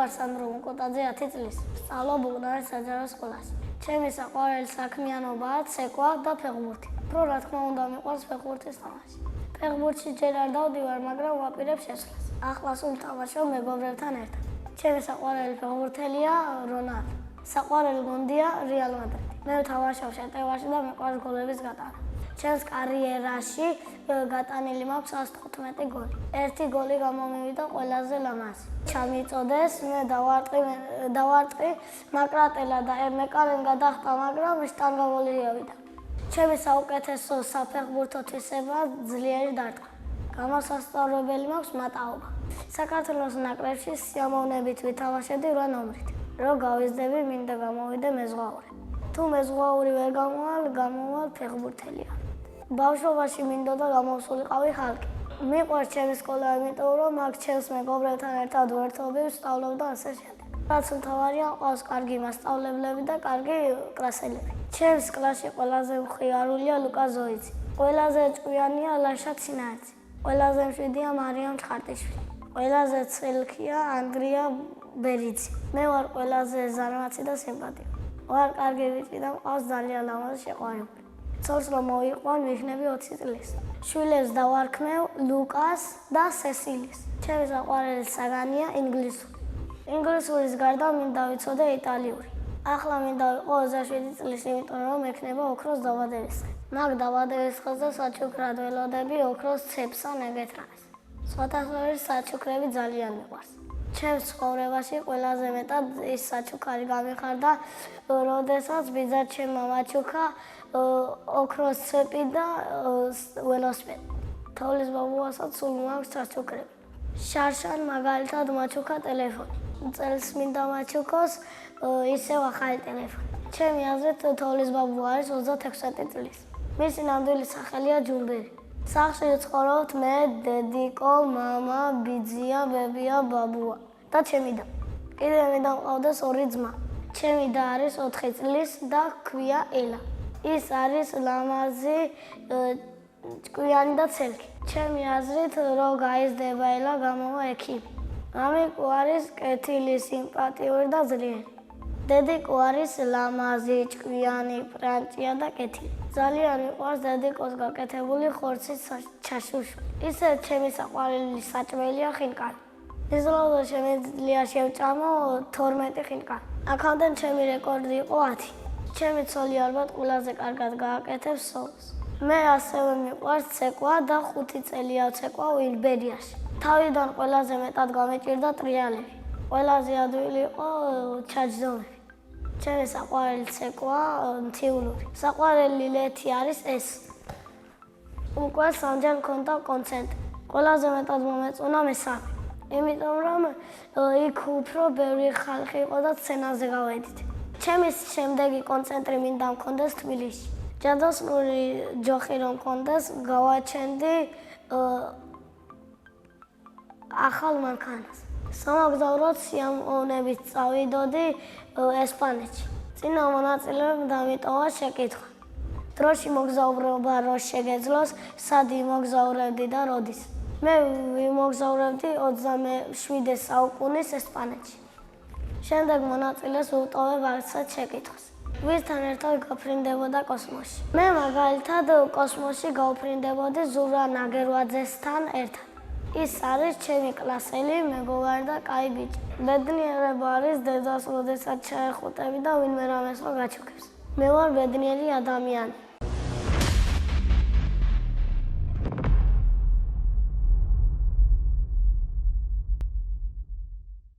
ვარ სანდრო მუკოტაძე 10 წლის. სწავლობ უკნარის საჯარო სკოლაში. ჩემი საყვარელი საქმიანობაა ცეკვა და ფეხბურთი. Უფრო რა თქმა უნდა მიყვარს ფეხბურთის თამაში. ფეხბურთში ჯერ არ დავდივარ, მაგრამ ვაპირებ შესვლას. ახლა სულ თამაშობ მეგობრებთან ერთად. ჩემი საყვარელი ფეხბურთელია რონალდო. საყვარელი გუნდია რეალ მადრიდი. მე ვთამაშობ შეტევაში და მიყვარს გოლების გატანა. ჩემს კარიერაში გატანილი მაქვს 115 გოლი. ერთი გოლი გამომივიდა ყველაზე ლამაზი. ჩამიწოდეს, მე დავარტყი მაკრატელა და მეკარენ გადახტა, მაგრამ შტანგავალი ავიდა. ჩემი საუკეთესო საფეხბურთო თვისება ძლიერი დარტყმა. გამოსასწავლებელი მაქვს მატაობა. საქართველოს ნაკრებში სიამოვნებით ვითამაშედი 8 ნომრით. რო გავიზრდები, მინდა გამოვიდე მეზღვაური. თუ მეზღვაური ვერ გამოვალ ფეხბურთელია. ბავშვობაში მინდოდა გამოვსულიყავი ხალხი. მიყვარს ჩემი სკოლა, იმიტომ რომ აქ ჩემს მეგობრებთან ერთად ვერთობი, ვსწავლობ და ასე შემდეგ. რაც მთავარია, ყავს კარგი მასწავლებლები და კარგი კლასელები. ჩემს კლასში ყველაზე მხიარულია ლუკა ზოიცი. ყველაზე ჭკვიანია ლაშა ცინაძე. ყველაზე მშვიდია მარიამ ჩხარტიშვილი. ყველაზე ცხელქია ანდრია ბერიძე. მე ვარ ყველაზე ზარმაცი და სიმპათიური. ვარ კარგი ბიჭი და მყავს ძალიან ლამაზი შეყვარებული. ცოლს რომ მოვიყვან, ვიქნები 20 წლის. შვილებს დავარქმევ ლუკას და სესილიას. ჩემი საყვარელი საგანია ინგლისური. ინგლისურის გარდა მინდა ვიცოდე იტალიური. ახლა მინდა ვიყო 27 წლის, იმიტომ რომ ექნება ოქროს დაბადებისდღე. მაგ დაბადებისდღეზე საჩუქრად ველოდები ოქროს ცეps ან ეგეთ რამეს. სხვადასხვა საჩუქრები ძალიან მიყვარს. ჩემს ცხოვრებაში ყველაზე მეტად ის საჩუქარი გამიხარდა, როდესაც ბიძად ჩემმა მაჩუქა ოქროს ცეპი და ველოსიპედი. თოვლის ბაბუასაც სულ მაქვს საჩუქრები. შარშან მაგალითად მაჩუქა ტელეფონი. წელს მინდა მაჩუქოს ისევ ახალი ტელეფონი. ჩემი აზრით თოვლის ბაბუა არის 36 წლის. მისი ნამდვილი სახელია ჯუმბერი. სახლში ვცხოვრობთ მე, დედიკო, მამა, ბიძია, ბებია, ბაბუა და ჩემი და. კიდევ მინდა მყავდეს 2 ძმა. ჩემი და არის 4 წლის და ქვია ელა. ის არის ლამაზი, ჭკვიანი და ცელქი. ჩემი აზრით რო გაიზრდება ელა გამოვა ექიმი. მამიკო არის კეთილი, სიმპათიური და ძლიერი. დედიკო არის ლამაზი, ჭკვიანი, პრანჭია და კეთილი. ძალიან მიყვარს დედიკოს გაკეთებული ხორცის ჩაშუშვი. ისე ჩემი საყვარელი საჭმელია ხინკალი. იზრაელო შემიძლია შევჭამო 12 ხინკალი. აქამდე ჩემი რეკორდი იყო 10. ჩემი ცოლი ალბათ ყველაზე კარგად გააკეთებს სოუს. მე ასევე მიყვარს ცეკვა და 5 წელია ცეკვა ვილბერიაში. თავიდან ყველაზე მეტად გამეჭირდა ტრიალები. ყველაზე ადვილი იყო ჩაჯდომები. ჩემი საყვარელი ცეკვა მთიულური. საყვარელი ლეთი არის ეს. უკვე 3-ჯერ მქონდა კონცერტი. ყველაზე მეტად მომეწონა მესამე. იმიტომ რომ იქ უფრო ბევრი ხალხი იყო და სცენაზე გავედით. ჩემი შემდეგი კონცერტი მინდა მქონდეს თბილისში. ჯადოსნური ჯოხი რომ მქონდეს, გავაჩენდი ახალ მანქანას. სამოგზაუროდ სიამოვნებით წავიდოდი ესპანეთში. წინა მონაწილეობამ დამიტოვა შეკითხვა. დროში მოგზაურობა რო შეგეძლოს, სად იმოგზაურებდი და როდის? მე ვიმოგზაურებდი 27 საუკუნის ესპანეთში. შემდეგ მონაწილეს ვუტოვებ ასეთ შეკითხვას. ვისთან ერთად გაფრინდებოდა კოსმოსში? მე მაგალითად კოსმოსში გავფრინდებოდი ზურა ნაგერვაძესთან ერთად. ის არის ჩემი კლასელი, მეგობარი და კაი ბიჭი. ბედნიერება არის დედას, როდესაც ჩაეხუტები და ვინმე რამეს გაჩუქებს. მე ვარ ბედნიერი ადამიანი.